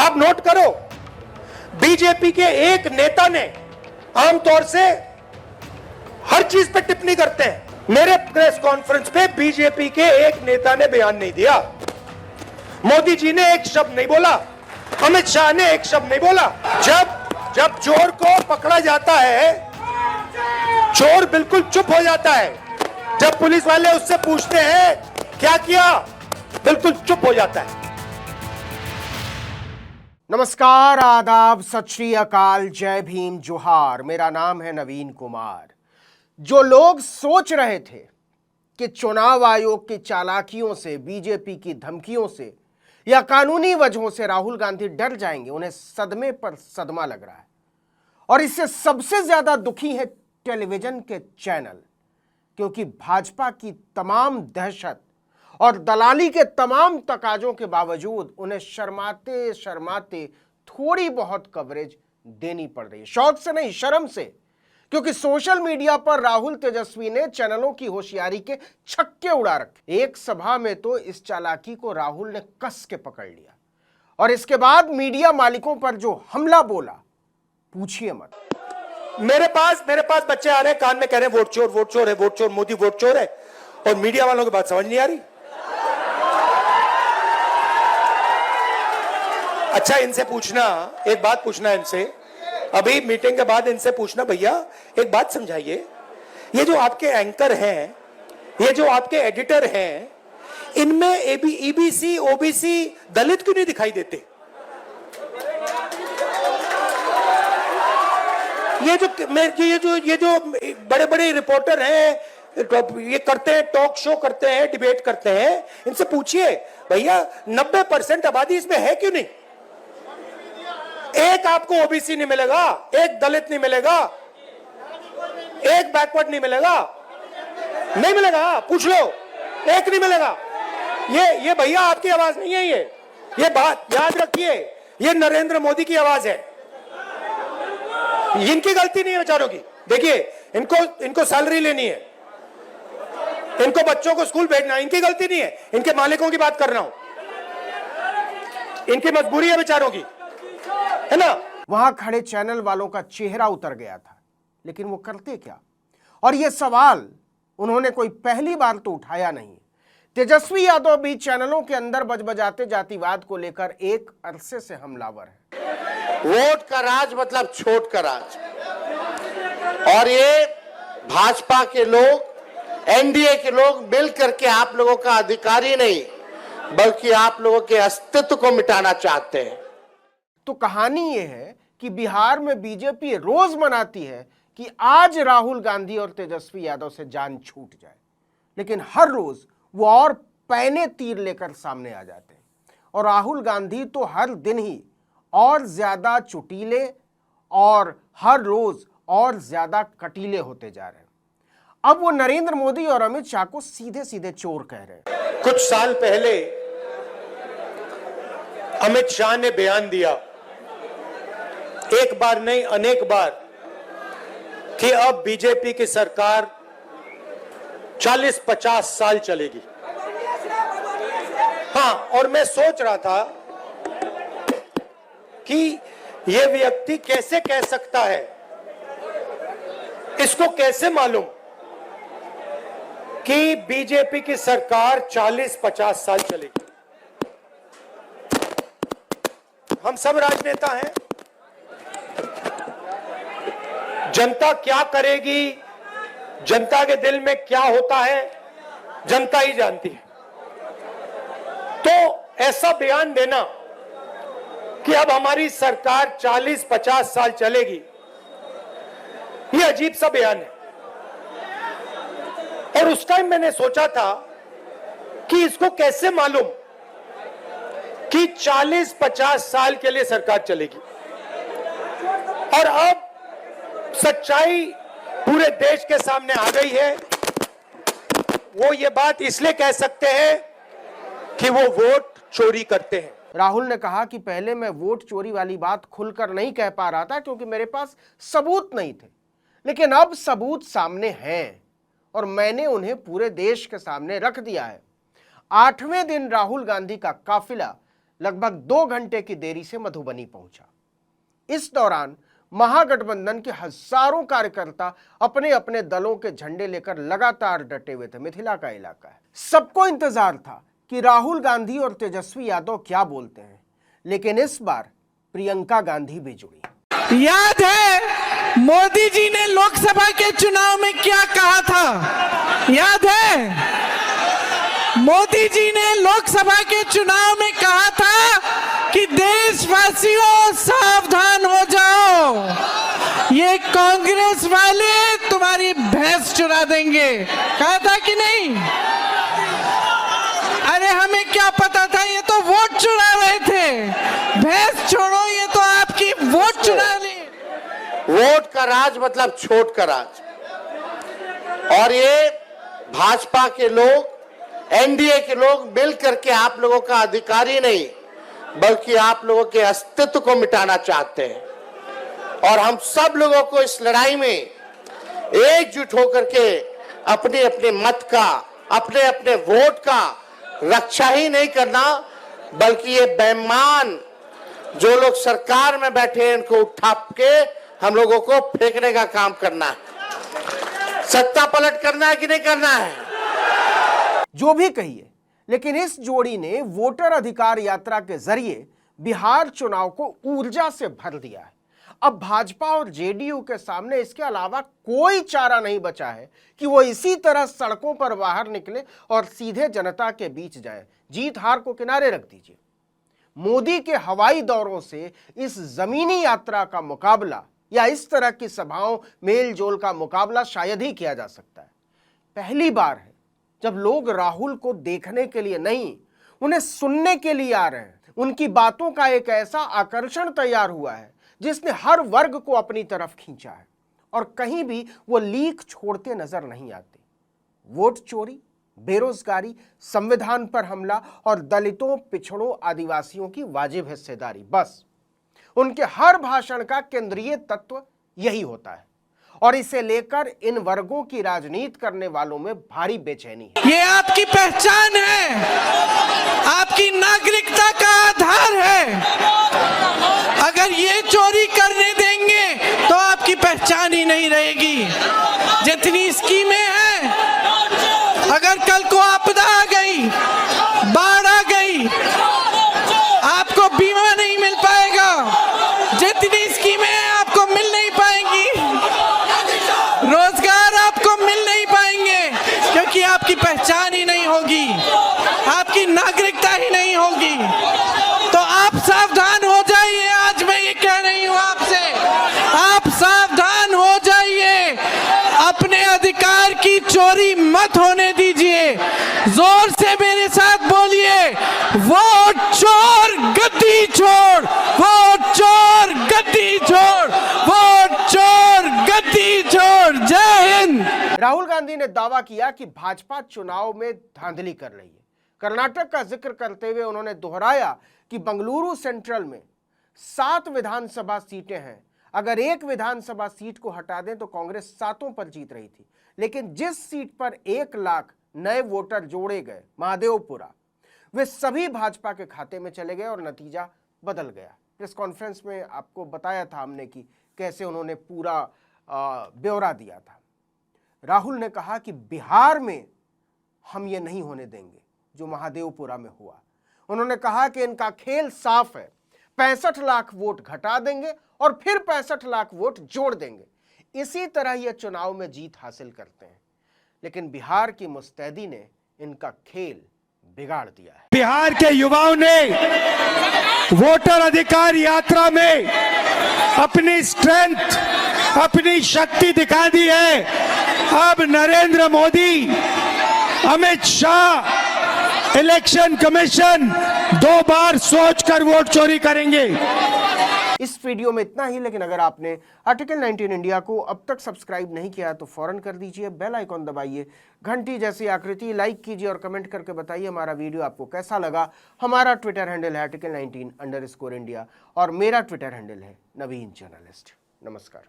आप नोट करो, बीजेपी के एक नेता ने आमतौर से हर चीज पे टिप्पणी करते हैं। मेरे प्रेस कॉन्फ्रेंस पे बीजेपी के एक नेता ने बयान नहीं दिया, मोदी जी ने एक शब्द नहीं बोला, अमित शाह ने एक शब्द नहीं बोला। जब चोर को पकड़ा जाता है, चोर बिल्कुल चुप हो जाता है। जब पुलिस वाले उससे पूछते हैं क्या किया, बिल्कुल चुप हो जाता है। नमस्कार, आदाब, सत श्री अकाल, जय भीम, जोहार। मेरा नाम है नवीन कुमार। जो लोग सोच रहे थे कि चुनाव आयोग की चालाकियों से, बीजेपी की धमकियों से या कानूनी वजहों से राहुल गांधी डर जाएंगे, उन्हें सदमे पर सदमा लग रहा है। और इससे सबसे ज्यादा दुखी है टेलीविजन के चैनल, क्योंकि भाजपा की तमाम दहशत और दलाली के तमाम तकाजों के बावजूद उन्हें शर्माते शर्माते थोड़ी बहुत कवरेज देनी पड़ रही है। शौक से नहीं, शर्म से, क्योंकि सोशल मीडिया पर राहुल तेजस्वी ने चैनलों की होशियारी के छक्के उड़ा रखे। एक सभा में तो इस चालाकी को राहुल ने कस के पकड़ लिया और इसके बाद मीडिया मालिकों पर जो हमला बोला, पूछिए मत। मेरे पास बच्चे आ रहे हैं, कान में कह रहे हैं वोट चोर है, वोट चोर, मोदी वोट चोर है, और मीडिया वालों की बात समझ नहीं आ रही। अच्छा, इनसे पूछना, एक बात पूछना इनसे, अभी मीटिंग के बाद इनसे पूछना, भैया एक बात समझाइए, ये जो आपके एंकर हैं, ये जो आपके एडिटर हैं, इनमें ईबीसी, ओबीसी, दलित क्यों नहीं दिखाई देते? ये जो बड़े बड़े रिपोर्टर हैं, ये करते हैं, टॉक शो करते हैं, डिबेट करते हैं, इनसे पूछिए भैया 90% आबादी इसमें है क्यों नहीं? एक आपको ओबीसी नहीं मिलेगा, एक दलित नहीं मिलेगा, एक बैकवर्ड नहीं मिलेगा, नहीं मिलेगा, पूछ लो, एक नहीं मिलेगा। ये भैया आपकी आवाज नहीं है, ये बात याद रखिए, ये नरेंद्र मोदी की आवाज है, इनकी गलती नहीं है बेचारों की। देखिए, इनको सैलरी लेनी है, इनको बच्चों को स्कूल भेजना है, इनकी गलती नहीं है, इनके मालिकों की बात कर रहा हूं, इनकी मजबूरी है बेचारों की, है ना। वहां खड़े चैनल वालों का चेहरा उतर गया था, लेकिन वो करते क्या? और ये सवाल उन्होंने कोई पहली बार तो उठाया नहीं। तेजस्वी यादव भी चैनलों के अंदर बजबजाते जातिवाद को लेकर एक अरसे से हमलावर है। वोट का राज मतलब छोट का राज, और ये भाजपा के लोग, एनडीए के लोग मिल करके आप लोगों का अधिकारी नहीं, बल्कि आप लोगों के अस्तित्व को मिटाना चाहते हैं। तो कहानी यह है कि बिहार में बीजेपी रोज मनाती है कि आज राहुल गांधी और तेजस्वी यादव से जान छूट जाए, लेकिन हर रोज वो और पैने तीर लेकर सामने आ जाते हैं। और राहुल गांधी तो हर दिन ही और ज्यादा चुटीले और हर रोज और ज्यादा कटीले होते जा रहे हैं। अब वो नरेंद्र मोदी और अमित शाह को सीधे सीधे चोर कह रहे हैं। कुछ साल पहले अमित शाह ने बयान दिया, एक बार नहीं अनेक बार, कि अब बीजेपी की सरकार 40-50 साल चलेगी। हाँ, और मैं सोच रहा था कि यह व्यक्ति कैसे कह सकता है, इसको कैसे मालूम कि बीजेपी की सरकार 40-50 साल चलेगी। हम सब राजनेता हैं, जनता क्या करेगी, जनता के दिल में क्या होता है, जनता ही जानती है। तो ऐसा बयान देना कि अब हमारी सरकार 40-50 साल चलेगी, ये अजीब सा बयान है। और उस टाइम मैंने सोचा था कि इसको कैसे मालूम कि 40-50 साल के लिए सरकार चलेगी। और अब सच्चाई पूरे देश के सामने आ गई है। वो ये बात इसलिए कह सकते हैं कि वो वोट चोरी करते हैं। राहुल ने कहा कि पहले मैं वोट चोरी वाली बात खुलकर नहीं कह पा रहा था क्योंकि मेरे पास सबूत नहीं थे, लेकिन अब सबूत सामने हैं और मैंने उन्हें पूरे देश के सामने रख दिया है। 8वें दिन राहुल गांधी का काफिला लगभग 2 घंटे की देरी से मधुबनी पहुंचा। इस दौरान महागठबंधन के हजारों कार्यकर्ता अपने अपने दलों के झंडे लेकर लगातार डटे हुए थे। मिथिला का इलाका है, सबको इंतजार था कि राहुल गांधी और तेजस्वी यादव क्या बोलते हैं, लेकिन इस बार प्रियंका गांधी भी जुड़ी। याद है मोदी जी ने लोकसभा के चुनाव में क्या कहा था? याद है मोदी जी ने लोकसभा के चुनाव में कहा था कि देशवासियों सावधान हो जाओ, ये कांग्रेस वाले तुम्हारी भैंस चुरा देंगे। कहा था कि नहीं? अरे हमें क्या पता था, ये तो वोट चुरा रहे थे। भैंस छोड़ो, ये तो आपकी वोट चुरा ली। वोट का राज मतलब छोट का राज। और ये भाजपा के लोग, एनडीए के लोग मिल करके आप लोगों का अधिकार ही नहीं बल्कि आप लोगों के अस्तित्व को मिटाना चाहते हैं। और हम सब लोगों को इस लड़ाई में एकजुट होकर के अपने अपने मत का, अपने अपने वोट का रक्षा ही नहीं करना बल्कि ये बेईमान जो लोग सरकार में बैठे हैं इनको उठा के हम लोगों को फेंकने का काम करना है। सत्ता पलट करना है कि नहीं करना है? जो भी कहिए, लेकिन इस जोड़ी ने वोटर अधिकार यात्रा के जरिए बिहार चुनाव को ऊर्जा से भर दिया है। अब भाजपा और जेडीयू के सामने इसके अलावा कोई चारा नहीं बचा है कि वो इसी तरह सड़कों पर बाहर निकले और सीधे जनता के बीच जाए। जीत हार को किनारे रख दीजिए, मोदी के हवाई दौरों से इस जमीनी यात्रा का मुकाबला या इस तरह की सभाओं, मेल जोल का मुकाबला शायद ही किया जा सकता है। पहली बार है जब लोग राहुल को देखने के लिए नहीं, उन्हें सुनने के लिए आ रहे हैं। उनकी बातों का एक ऐसा आकर्षण तैयार हुआ है जिसने हर वर्ग को अपनी तरफ खींचा है और कहीं भी वो लीक छोड़ते नजर नहीं आते। वोट चोरी, बेरोजगारी, संविधान पर हमला और दलितों, पिछड़ों, आदिवासियों की वाजिब हिस्सेदारी, बस उनके हर भाषण का केंद्रीय तत्व यही होता है। और इसे लेकर इन वर्गों की राजनीति करने वालों में भारी बेचैनी है। ये आपकी पहचान है, आपकी नागरिकता का आधार है। अगर ये चोरी करने देंगे तो आपकी पहचान ही नहीं रहेगी। जितनी स्कीमें हैं, अगर कल को आपदा आ गई, बाढ़ आ गई, आपको बीमा नहीं मिल पाएगा। जितनी स्कीमें हैं आपको मिल नहीं पाएंगी, रोजगार आपको मिल नहीं पाएंगे क्योंकि आपकी पहचान ही नहीं होगी, आपकी नागरिकता ही नहीं होगी। तो आप सावधान हो जाइए। आज मैं ये कह रही हूं आपसे, आप सावधान हो जाइए। अपने अधिकार की चोरी मत होने दीजिए। जोर से मेरे साथ बोलिए, वोट चोर गद्दी छोड़, वोट चोर गद्दी छोड़, वोट चोर गद्दी छोड़। जय हिंद। राहुल गांधी ने दावा किया कि भाजपा चुनाव में धांधली कर रही है। कर्नाटक का जिक्र करते हुए उन्होंने दोहराया कि बंगलुरु सेंट्रल में 7 विधानसभा सीटें हैं। अगर एक विधानसभा सीट को हटा दें तो कांग्रेस 7 पर जीत रही थी, लेकिन जिस सीट पर 1 लाख नए वोटर जोड़े गए, महादेवपुरा, वे सभी भाजपा के खाते में चले गए और नतीजा बदल गया। प्रेस कॉन्फ्रेंस में आपको बताया था हमने कि कैसे उन्होंने पूरा ब्यौरा दिया था। राहुल ने कहा कि बिहार में हम ये नहीं होने देंगे जो महादेवपुरा में हुआ। उन्होंने कहा कि इनका खेल साफ है, 65 लाख वोट घटा देंगे और फिर 65 लाख वोट जोड़ देंगे। इसी तरह ये चुनाव में जीत हासिल करते हैं, लेकिन बिहार की मुस्तैदी ने इनका खेल बिगाड़ दिया है। बिहार के युवाओं ने वोटर अधिकार यात्रा में अपनी स्ट्रेंथ, अपनी शक्ति दिखा दी है। अब नरेंद्र मोदी, अमित शाह, इलेक्शन कमीशन 2 बार सोचकर वोट चोरी करेंगे। इस वीडियो में इतना ही, लेकिन अगर आपने आर्टिकल 19 इंडिया को अब तक सब्सक्राइब नहीं किया तो फौरन कर दीजिए, बेल आइकॉन दबाइए, घंटी जैसी आकृति लाइक कीजिए और कमेंट करके बताइए हमारा वीडियो आपको कैसा लगा। हमारा ट्विटर हैंडल है article19_India और मेरा ट्विटर हैंडल है नवीन जर्नलिस्ट। नमस्कार।